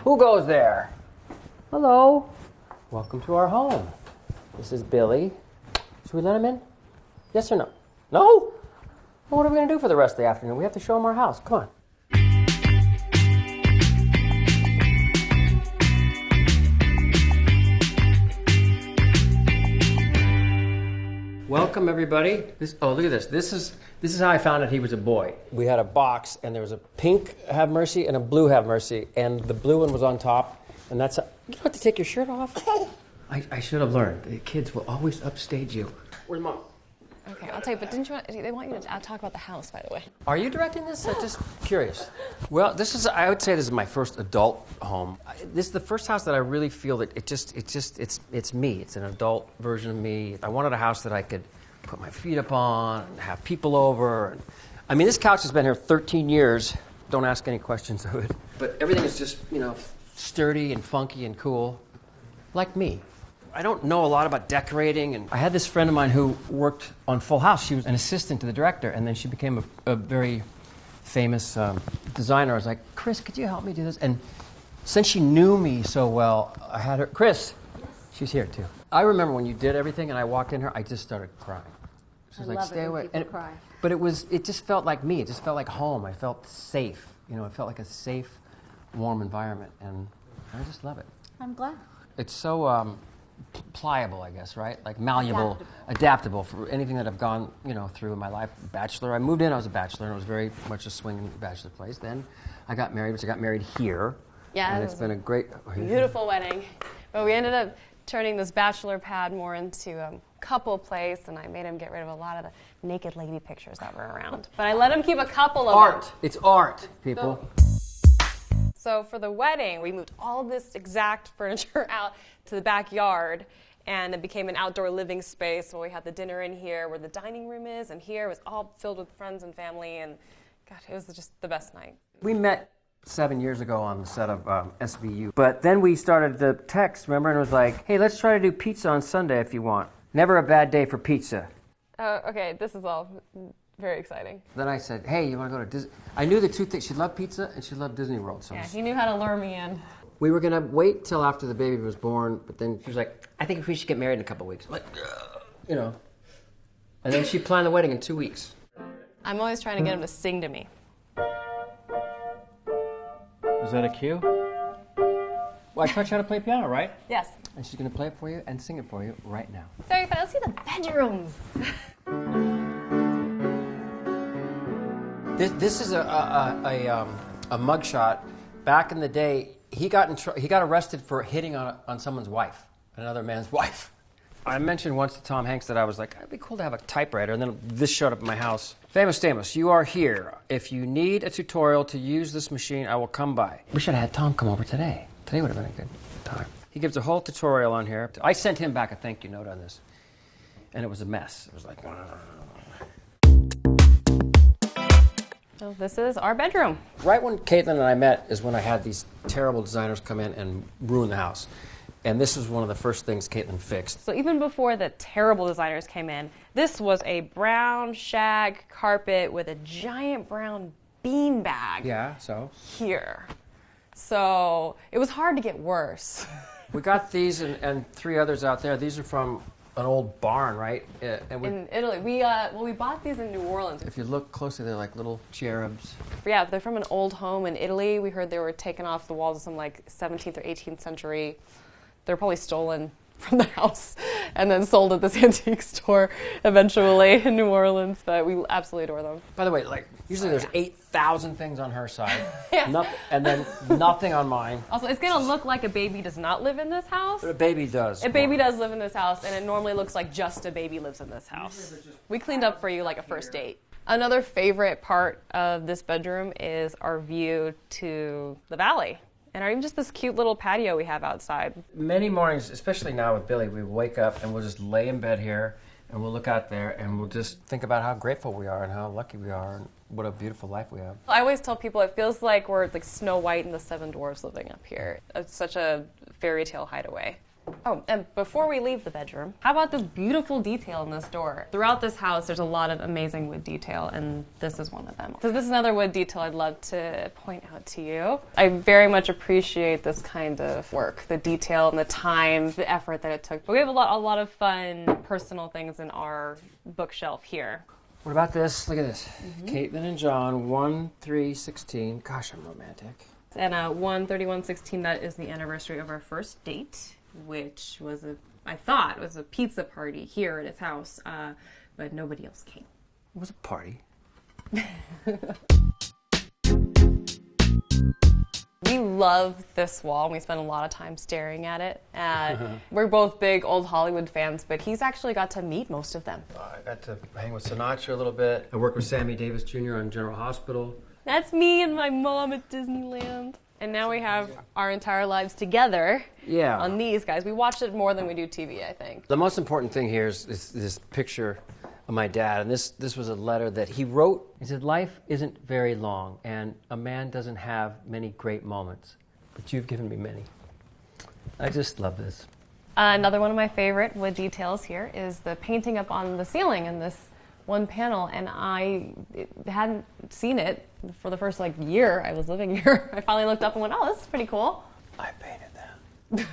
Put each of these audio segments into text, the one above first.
Who goes there? Hello. Welcome to our home. This is Billy. Should we let him in? Yes or no? No? Well, what are we going to do for the rest of the afternoon? We have to show him our house. Come on. Welcome, everybody. Look at this. This is how I found out he was a boy. We had a box, and there was a pink Have Mercy and a blue Have Mercy, and the blue one was on top, and that's... You don't have to take your shirt off. I should have learned. The kids will always upstage you. Where's Mom? Okay, I'll tell you, but they want you to talk about the house, by the way. Are you directing this? I'm just curious. Well, I would say this is my first adult home. This is the first house that I really feel that it's me. It's an adult version of me. I wanted a house that I could put my feet up on and have people over. I mean, this couch has been here 13 years. Don't ask any questions of it. But everything is just, sturdy and funky and cool, like me. I don't know a lot about decorating, and I had this friend of mine who worked on Full House. She was an assistant to the director, and then she became a very famous designer. I was like, Chris, could you help me do this? And since she knew me so well, I had her... Chris, she's here too. I remember when you did everything, and I walked in here, I just started crying. She was like, stay away. And cry. But it just felt like me. It just felt like home. I felt safe. It felt like a safe, warm environment, and I just love it. I'm glad. It's so... pliable, I guess, right? Like malleable, adaptable for anything that I've gone, through in my life. Bachelor. I moved in, I was a bachelor, and it was very much a swinging bachelor place. Then I got married, which I got married here. Yeah. And it's been a great... Beautiful wedding. But we ended up turning this bachelor pad more into a couple place, and I made him get rid of a lot of the naked lady pictures that were around. But I let him keep a couple of art. them. It's art, people. So for the wedding, we moved all this exact furniture out to the backyard, and it became an outdoor living space where we had the dinner in here, where the dining room is, and here it was all filled with friends and family, and God, it was just the best night. We met 7 years ago on the set of SVU, but then we started the text, remember, and it was like, hey, let's try to do pizza on Sunday if you want. Never a bad day for pizza. Okay, this is all very exciting. Then I said, hey, you want to go to Disney? I knew the two things. She loved pizza and she loved Disney World. So yeah, he knew how to lure me in. We were going to wait till after the baby was born, but then she was like, I think we should get married in a couple of weeks. I'm like, And then she planned the wedding in 2 weeks. I'm always trying to get him to sing to me. Is that a cue? Well, I taught you how to play piano, right? Yes. And she's going to play it for you and sing it for you right now. Very fun. Let's see the bedrooms. This is a mugshot. Back in the day, he got arrested for hitting on someone's wife, another man's wife. I mentioned once to Tom Hanks that I was like, it'd be cool to have a typewriter, and then this showed up at my house. Famous Stamos, you are here. If you need a tutorial to use this machine, I will come by. We should have had Tom come over today. Today would have been a good time. He gives a whole tutorial on here. I sent him back a thank you note on this, and it was a mess. It was like... So this is our bedroom. Right when Caitlin and I met is when I had these terrible designers come in and ruin the house. And this was one of the first things Caitlin fixed. So even before the terrible designers came in, this was a brown shag carpet with a giant brown bean bag. Yeah, so? Here. So it was hard to get worse. We got these and three others out there. These are from an old barn, right? In Italy. We bought these in New Orleans. If you look closely, they're like little cherubs. Yeah, they're from an old home in Italy. We heard they were taken off the walls of some 17th or 18th century. They're probably stolen from the house and then sold at this antique store eventually in New Orleans, but we absolutely adore them. By the way, usually there's 8,000 things on her side, Yeah. And then nothing on mine. Also, it's going to look like a baby does not live in this house. But a baby does. A baby does live in this house, and it normally looks like just a baby lives in this house. We cleaned up for you like a first date. Another favorite part of this bedroom is our view to the valley. And even just this cute little patio we have outside. Many mornings, especially now with Billy, we wake up and we'll just lay in bed here and we'll look out there and we'll just think about how grateful we are and how lucky we are and what a beautiful life we have. I always tell people it feels like we're like Snow White and the Seven Dwarfs living up here. It's such a fairy tale hideaway. Oh, and before we leave the bedroom, how about this beautiful detail in this door? Throughout this house, there's a lot of amazing wood detail, and this is one of them. So this is another wood detail I'd love to point out to you. I very much appreciate this kind of work, the detail and the time, the effort that it took. But we have a lot of fun personal things in our bookshelf here. What about this? Look at this. Caitlin and John, 1/3/16. Gosh, I'm romantic. And 1/31/16, that is the anniversary of our first date, which was I thought was a pizza party here at his house, but nobody else came. It was a party. We love this wall, and we spend a lot of time staring at it. We're both big old Hollywood fans, but he's actually got to meet most of them. I got to hang with Sinatra a little bit. I worked with Sammy Davis Jr. on General Hospital. That's me and my mom at Disneyland. And now we have our entire lives together on these guys. We watch it more than we do TV, I think. The most important thing here is this picture of my dad, and this was a letter that he wrote. He said, "Life isn't very long, and a man doesn't have many great moments, but you've given me many." I just love this. Another one of my favorite wood details here is the painting up on the ceiling in this one panel, and I hadn't seen it for the first year I was living here. I finally looked up and went, "Oh, this is pretty cool." I painted that.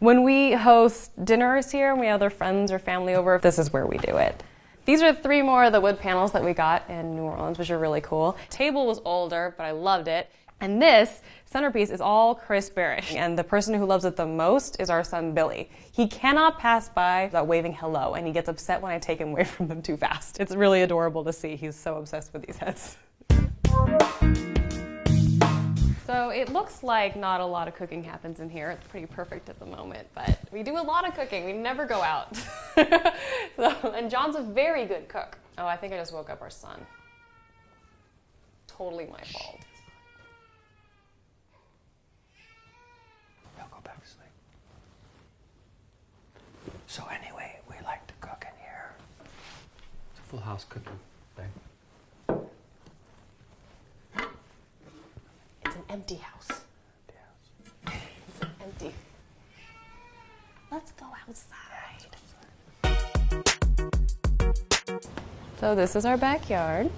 When we host dinners here and we have other friends or family over, this is where we do it. These are 3 more of the wood panels that we got in New Orleans, which are really cool. Table was older, but I loved it. And this centerpiece is all Chris Barish. And the person who loves it the most is our son, Billy. He cannot pass by without waving hello, and he gets upset when I take him away from them too fast. It's really adorable to see. He's so obsessed with these heads. So it looks like not a lot of cooking happens in here. It's pretty perfect at the moment, but we do a lot of cooking. We never go out. And John's a very good cook. Oh, I think I just woke up our son. Totally my fault. He'll go back to sleep. So anyway, we like to cook in here. It's a full house cooking thing. It's an empty house. It's empty. Let's go outside. So this is our backyard.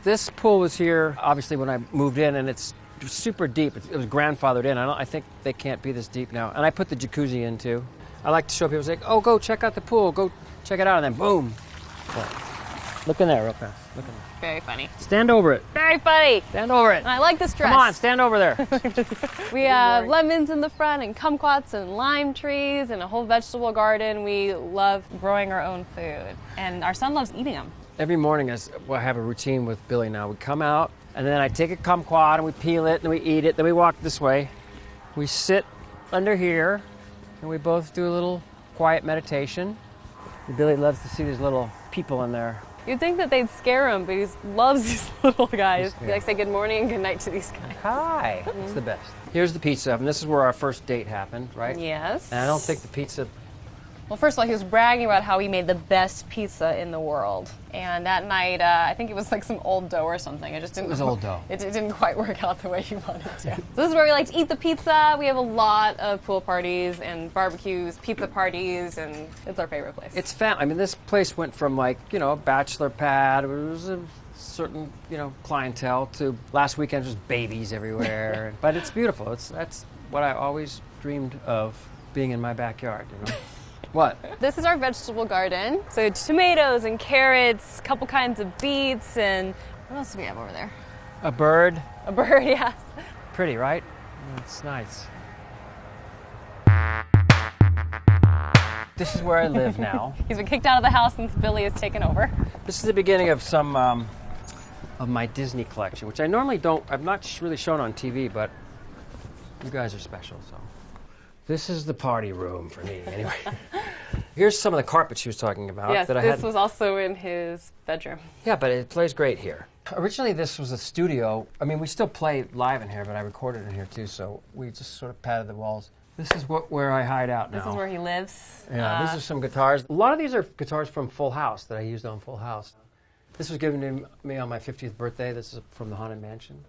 This pool was here, obviously, when I moved in, and it's super deep. It was grandfathered in. I think they can't be this deep now. And I put the jacuzzi in, too. I like to show people, say, "Oh, go check out the pool. Go check it out." And then, boom. Look in there real fast. Look in there. Very funny. Stand over it. Very funny. Stand over it. And I like this dress. Come on, stand over there. We have lemons in the front and kumquats and lime trees and a whole vegetable garden. We love growing our own food. And our son loves eating them. Every morning, I have a routine with Billy now. We come out, and then I take a kumquat, and we peel it, and we eat it. Then we walk this way. We sit under here, and we both do a little quiet meditation. And Billy loves to see these little people in there. You'd think that they'd scare him, but he loves these little guys. He likes to say good morning and good night to these guys. Hi. It's the best. Here's the pizza oven. This is where our first date happened, right? Yes. And I don't think the pizza... Well, first of all, he was bragging about how he made the best pizza in the world. And that night, I think it was some old dough or something. It just didn't. It was old dough. It didn't quite work out the way he wanted to. So this is where we like to eat the pizza. We have a lot of pool parties and barbecues, pizza parties, and it's our favorite place. It's I mean, this place went from a bachelor pad. It was a certain, clientele to last weekend was babies everywhere. But it's beautiful. That's what I always dreamed of, being in my backyard, What? This is our vegetable garden. So tomatoes and carrots, a couple kinds of beets, and what else do we have over there? A bird. A bird, yes. Pretty, right? It's nice. This is where I live now. He's been kicked out of the house since Billy has taken over. This is the beginning of some of my Disney collection, which I normally I've not really shown on TV, but you guys are special, so. This is the party room for me, anyway. Here's some of the carpet she was talking about. Yes, that I this was also in his bedroom. Yeah, but it plays great here. Originally, this was a studio. I mean, we still play live in here, but I recorded in here, too, so we just sort of padded the walls. This is where I hide out now. This is where he lives. Yeah, these are some guitars. A lot of these are guitars from Full House that I used on Full House. This was given to me on my 50th birthday. This is from the Haunted Mansion.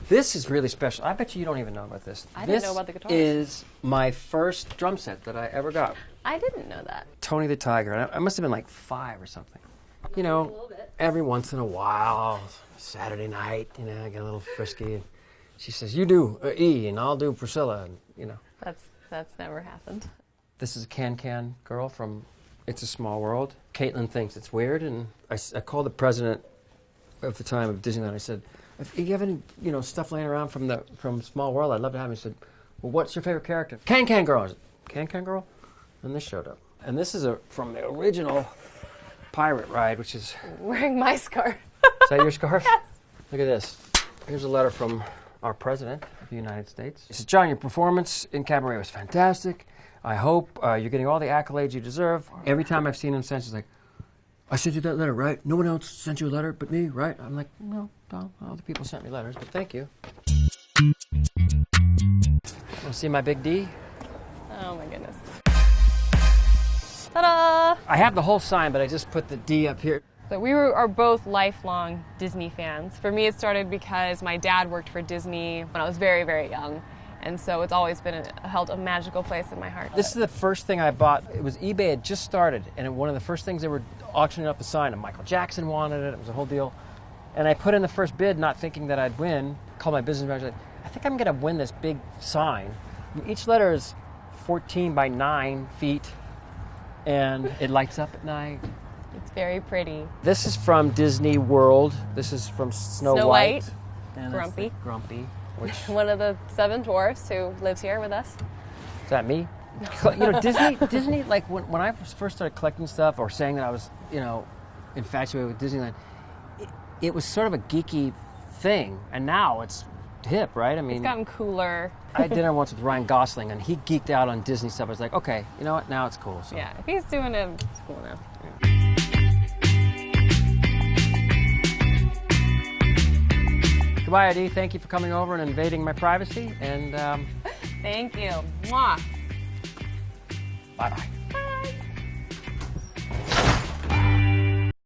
This is really special. I bet you don't even know about this. I didn't know about the guitars. This is my first drum set that I ever got. I didn't know that. Tony the Tiger. And I must have been like 5 or something. You know, every once in a while, Saturday night, you know, I get a little frisky. And she says, you do E, and I'll do Priscilla, and, you know. That's never happened. This is a Can-Can girl from It's a Small World. Caitlin thinks it's weird, and I called the president of the time of Disneyland. I said, if you have any, you know, stuff laying around from Small World, I'd love to have it. He said, well, what's your favorite character? Can-Can girl. I said, Can-Can girl? And this showed up. And this is from the original pirate ride, which is... Wearing my scarf. Is that your scarf? Yes. Look at this. Here's a letter from our president of the United States. He says, John, your performance in Cabaret was fantastic. I hope you're getting all the accolades you deserve. Every time I've seen him since, he's like, I sent you that letter, right? No one else sent you a letter but me, right? I'm like, no, other people sent me letters, but thank you. Want to see my big D? Oh my goodness. Ta-da! I have the whole sign, but I just put the D up here. So we are both lifelong Disney fans. For me, it started because my dad worked for Disney when I was very, very young. And so it's always been held a magical place in my heart. This is the first thing I bought. It was eBay had just started, and one of the first things they were auctioning off the sign, and Michael Jackson wanted it. It was a whole deal. And I put in the first bid, not thinking that I'd win. Called my business manager, like, I think I'm going to win this big sign. And each letter is 14 by 9 feet, and it lights up at night. It's very pretty. This is from Disney World. This is from Snow White. And Grumpy. Grumpy. Which, one of the 7 dwarfs who lives here with us. Is that me? You know, Disney. Like when I first started collecting stuff or saying that I was, you know, infatuated with Disneyland, it was sort of a geeky thing, and now it's hip, right? I mean, it's gotten cooler. I had dinner once with Ryan Gosling, and he geeked out on Disney stuff. I was like, okay, you know what? Now it's cool. So. Yeah, if he's doing it, it's cool now. Yeah. Goodbye, Adi. Thank you for coming over and invading my privacy. And thank you. Mwah. Bye-bye.